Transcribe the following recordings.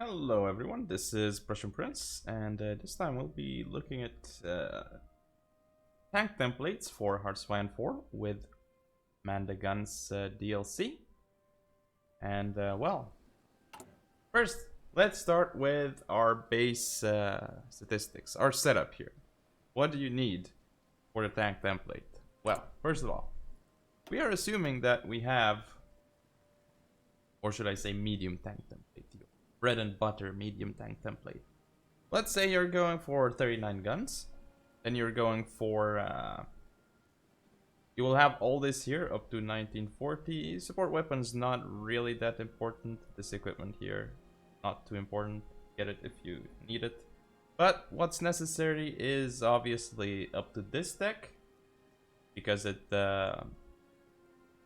Hello everyone, this is ThePrussianPrince, and this time we'll be looking at tank templates for HOI4 with Man the Guns DLC. And well, first let's start with our base statistics, our setup here. What do you need for the tank template? Well, first of all, we are assuming that we have, or should I say medium tank template, bread and butter medium tank template. Let's say you're going for 39 guns, then you're going for you will have all this here up to 1940. Support weapons not really that important. This equipment here not too important. Get it if you need it, but what's necessary is obviously up to this deck, because it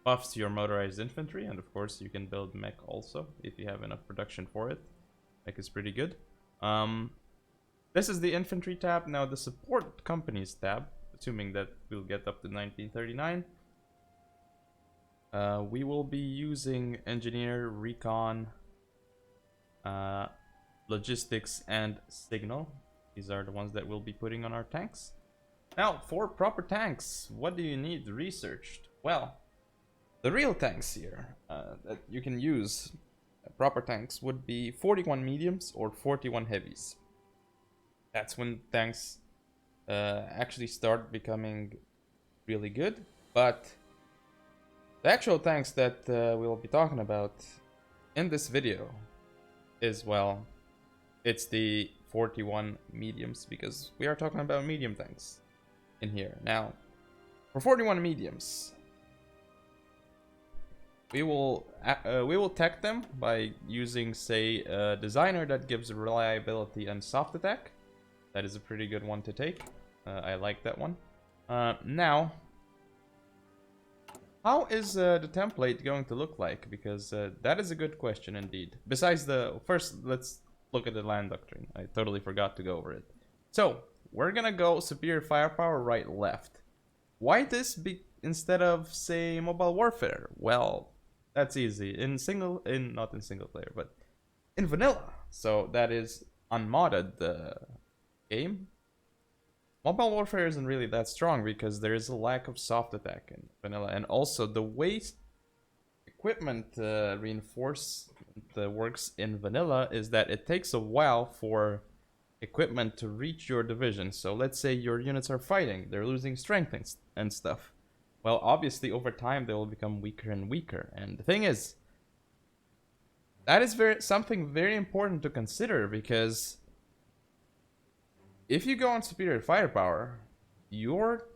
buffs your motorized infantry, and of course you can build mech also if you have enough production for it. Mech is pretty good. This is the infantry tab. Now the support companies tab, assuming that we'll get up to 1939, we will be using engineer, recon, logistics, and signal. These are the ones that we'll be putting on our tanks. Now for proper tanks, what do you need researched? Well, the real tanks here that you can use, proper tanks, would be 41 mediums or 41 heavies. That's when tanks actually start becoming really good. But the actual tanks that we will be talking about in this video is, well, it's the 41 mediums, because we are talking about medium tanks in here. Now, for 41 mediums, we will tech them by using, say, a designer that gives reliability and soft attack. That is a pretty good one to take. I like that one. Now, how is the template going to look like? Because that is a good question indeed. Besides first, let's look at the land doctrine. I totally forgot to go over it. So, we're gonna go superior firepower, right, left. Why this instead of, say, mobile warfare? Well, that's easy. Not in single player, but in vanilla. So that is unmodded game. Mobile warfare isn't really that strong because there is a lack of soft attack in vanilla, and also the way equipment reinforcement works in vanilla is that it takes a while for equipment to reach your division. So let's say your units are fighting, they're losing strength and stuff. Well, obviously, over time, they will become weaker and weaker. And the thing is, that is something very important to consider, because if you go on superior firepower, your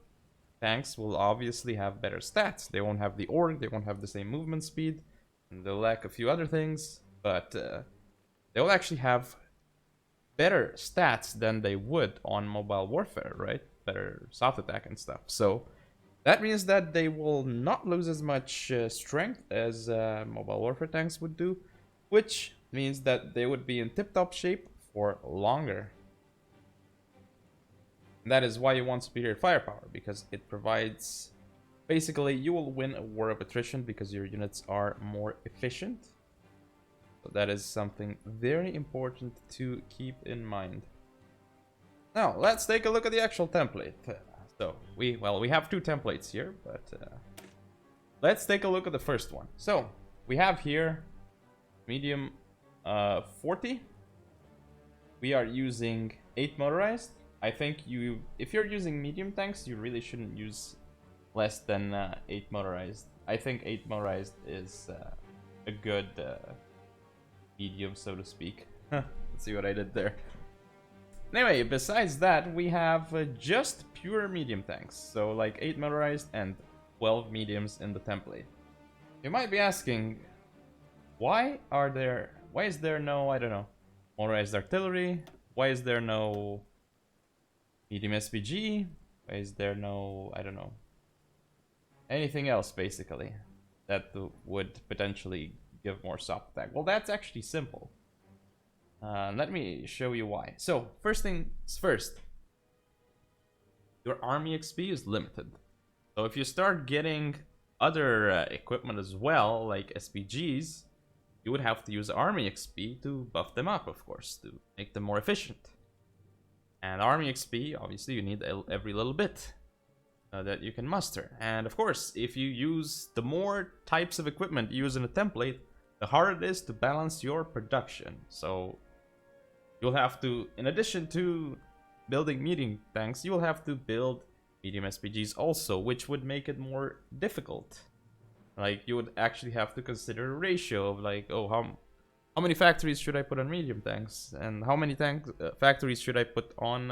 tanks will obviously have better stats. They won't have the org, they won't have the same movement speed, and they'll lack a few other things, but they will actually have better stats than they would on mobile warfare, right? Better soft attack and stuff. So that means that they will not lose as much strength as mobile warfare tanks would do, which means that they would be in tip-top shape for longer. And that is why you want superior firepower, because it provides... Basically, you will win a war of attrition because your units are more efficient. So that is something very important to keep in mind. Now, let's take a look at the actual template. So, we have two templates here, but let's take a look at the first one. So, we have here medium 40. We are using 8 motorized. I think if you're using medium tanks, you really shouldn't use less than 8 motorized. I think 8 motorized is a good medium, so to speak. Let's see what I did there. Anyway, besides that, we have just pure medium tanks. So like 8 motorized and 12 mediums in the template. You might be asking, why is there no, I don't know, motorized artillery? Why is there no medium SPG? Why is there no, I don't know, anything else basically that would potentially give more soft attack? Well, that's actually simple. Let me show you why. So, first things first, your army XP is limited. So if you start getting other equipment as well, like SPGs, you would have to use army XP to buff them up, of course, to make them more efficient. And army XP, obviously, you need every little bit that you can muster. And of course, if you use the more types of equipment you use in a template, the harder it is to balance your production. So you'll have to, in addition to building medium tanks, you will have to build medium SPGs also, which would make it more difficult. Like, you would actually have to consider a ratio of like, oh, how many factories should I put on medium tanks, and how many factories should I put on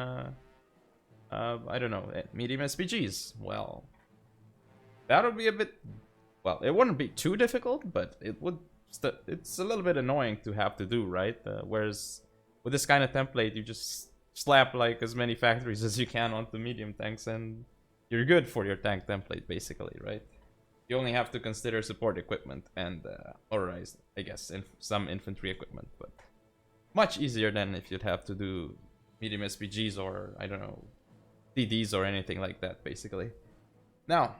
I don't know, medium SPGs? Well, that would be a bit, well, it wouldn't be too difficult, but it would it's a little bit annoying to have to do, right? Whereas with this kind of template, you just slap like as many factories as you can onto medium tanks and you're good for your tank template, basically, right? You only have to consider support equipment and motorized, I guess, some infantry equipment, but much easier than if you'd have to do medium SPGs or, I don't know, DDs or anything like that, basically. Now,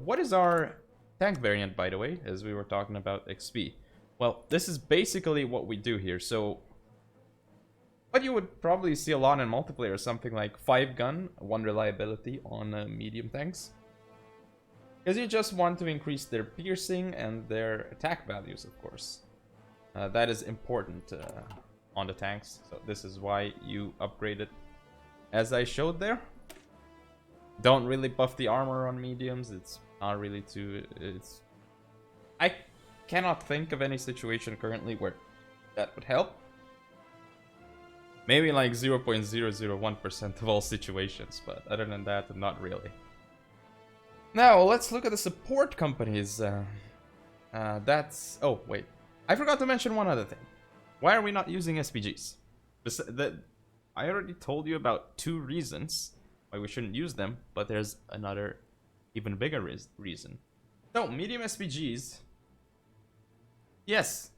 what is our tank variant, by the way, as we were talking about XP? Well, this is basically what we do here. So what you would probably see a lot in multiplayer is something like 5 gun, 1 reliability on medium tanks. Because you just want to increase their piercing and their attack values, of course. That is important on the tanks. So this is why you upgrade it as I showed there. Don't really buff the armor on mediums. It's not really too... I cannot think of any situation currently where that would help. Maybe like 0.001% of all situations, but other than that, not really. Now, let's look at the support companies. That's... Oh, wait. I forgot to mention one other thing. Why are we not using SPGs? I already told you about 2 reasons why we shouldn't use them, but there's another even bigger reason. So, medium SPGs, yes,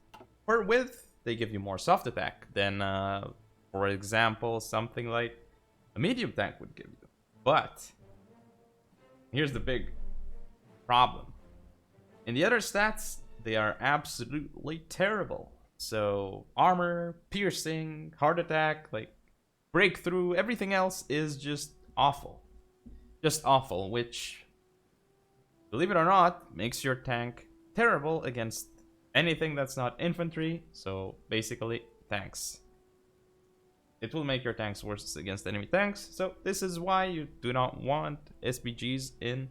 per width, they give you more soft attack than, for example, something like a medium tank would give you. But here's the big problem. In the other stats, they are absolutely terrible. So, armor, piercing, heart attack, like, breakthrough, everything else is just awful. Just awful, which, believe it or not, makes your tank terrible against anything that's not infantry, so basically tanks. It will make your tanks worse against enemy tanks, so this is why you do not want SPGs in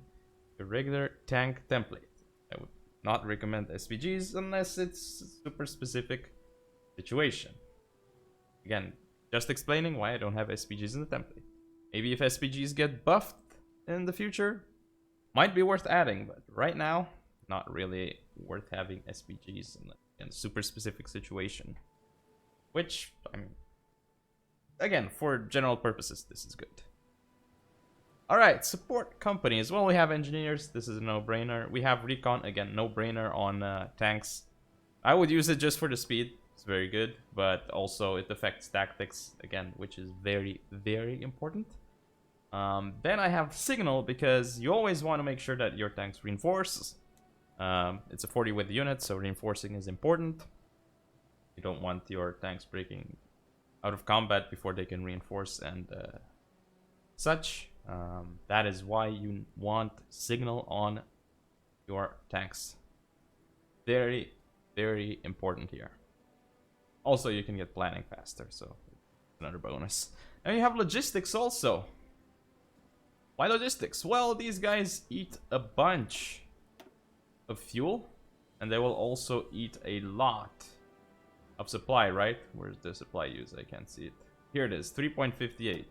a regular tank template. I would not recommend SPGs unless it's a super specific situation. Again, just explaining why I don't have SPGs in the template. Maybe if SPGs get buffed in the future, might be worth adding, but right now, not really worth having SPGs in a super specific situation. Which, I mean, again, for general purposes, this is good. Alright, support companies. Well, we have engineers. This is a no-brainer. We have recon. Again, no-brainer on tanks. I would use it just for the speed. It's very good, but also it affects tactics, again, which is very, very important. Then I have signal, because you always want to make sure that your tanks reinforce. It's a 40 width unit, so reinforcing is important. You don't want your tanks breaking out of combat before they can reinforce and such. That is why you want signal on your tanks. Very, very important here. Also, you can get planning faster, so another bonus. And you have logistics also. Why logistics? Well, these guys eat a bunch of fuel, and they will also eat a lot of supply, right? Where's the supply use? I can't see it. Here it is, 3.58.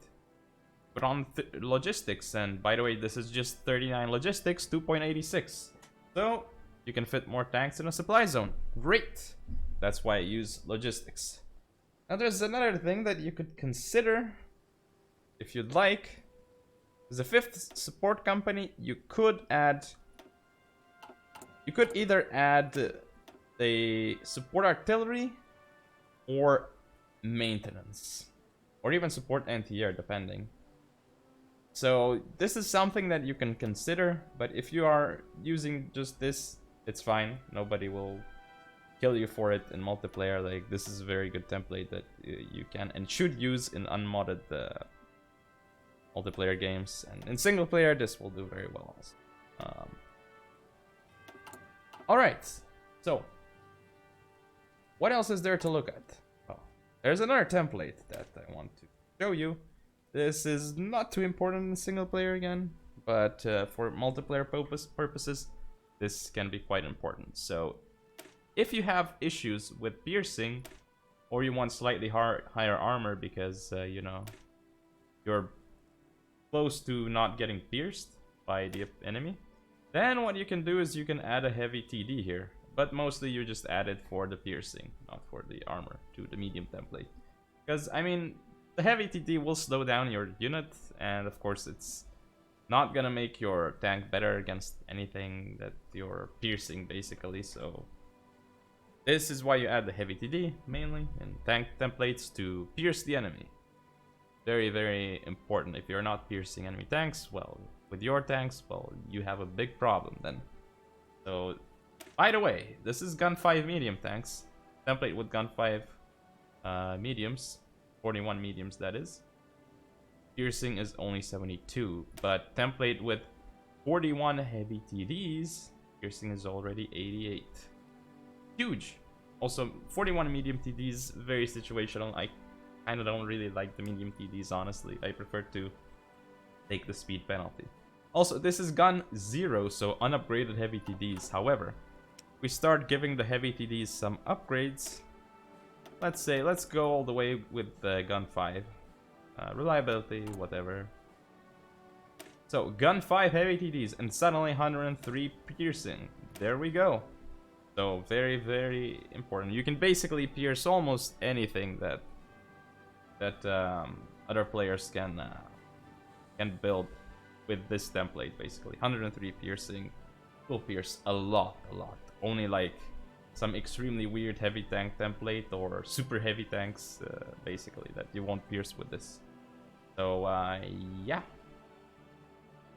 But on logistics, and by the way, this is just 39 logistics, 2.86. So, you can fit more tanks in a supply zone. Great! That's why I use logistics. Now there's another thing that you could consider, if you'd like. As a 5th support company, you could either add a support artillery or maintenance, or even support anti-air, depending. So this is something that you can consider, but if you are using just this, it's fine. Nobody will kill you for it in multiplayer. Like, this is a very good template that you can and should use in unmodded multiplayer games. And in single player, this will do very well also. Alright, so what else is there to look at? Oh, there's another template that I want to show you. This is not too important in single player again, but for multiplayer purposes, this can be quite important. So if you have issues with piercing, or you want slightly higher armor because, you know, you're close to not getting pierced by the enemy, then what you can do is you can add a heavy TD here. But mostly you just add it for the piercing, not for the armor, to the medium template. Because, I mean, the heavy TD will slow down your unit, and of course it's not gonna make your tank better against anything that you're piercing, basically. So this is why you add the heavy TD, mainly, in tank templates to pierce the enemy. Very, very important. If you're not piercing enemy tanks, well, with your tanks, well, you have a big problem then. So, by the way, this is gun 5 medium tanks. Template with gun 5 mediums. 41 mediums, that is. Piercing is only 72, but template with 41 heavy TDs, piercing is already 88. Huge! Also, 41 medium TDs, very situational. I kind of don't really like the medium TDs, honestly. I prefer to take the speed penalty. Also, this is gun 0, so unupgraded heavy TDs. However, we start giving the heavy TDs some upgrades. Let's go all the way with gun 5. Reliability, whatever. So, gun 5 heavy TDs, and suddenly 103 piercing. There we go. So, very, very important. You can basically pierce almost anything that other players can build with this template, basically. 103 piercing will pierce a lot. Only like some extremely weird heavy tank template or super heavy tanks, basically, that you won't pierce with this. So, yeah.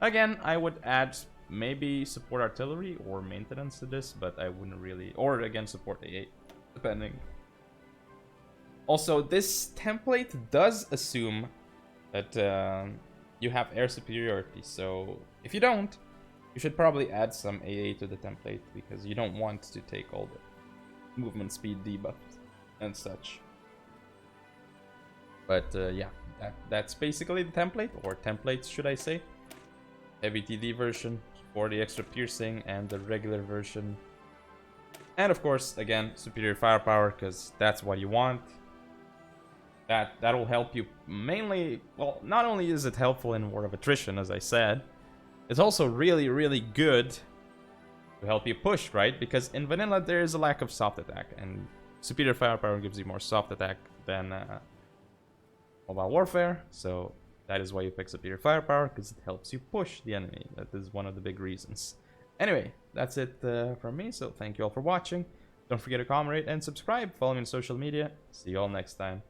Again, I would add maybe support artillery or maintenance to this, but I wouldn't really... Or, again, support A8, depending. Also, this template does assume that you have air superiority, so if you don't, you should probably add some AA to the template, because you don't want to take all the movement speed debuffs and such. But yeah, that's basically the template, or templates should I say. Heavy TD version for the extra piercing, and the regular version. And of course, again, superior firepower, because that's what you want. That will help you mainly, well, not only is it helpful in War of Attrition, as I said, it's also really, really good to help you push, right? Because in vanilla, there is a lack of soft attack, and superior firepower gives you more soft attack than mobile warfare, so that is why you pick superior firepower, because it helps you push the enemy. That is one of the big reasons. Anyway, that's it from me, so thank you all for watching. Don't forget to comment, rate, and subscribe. Follow me on social media. See you all next time.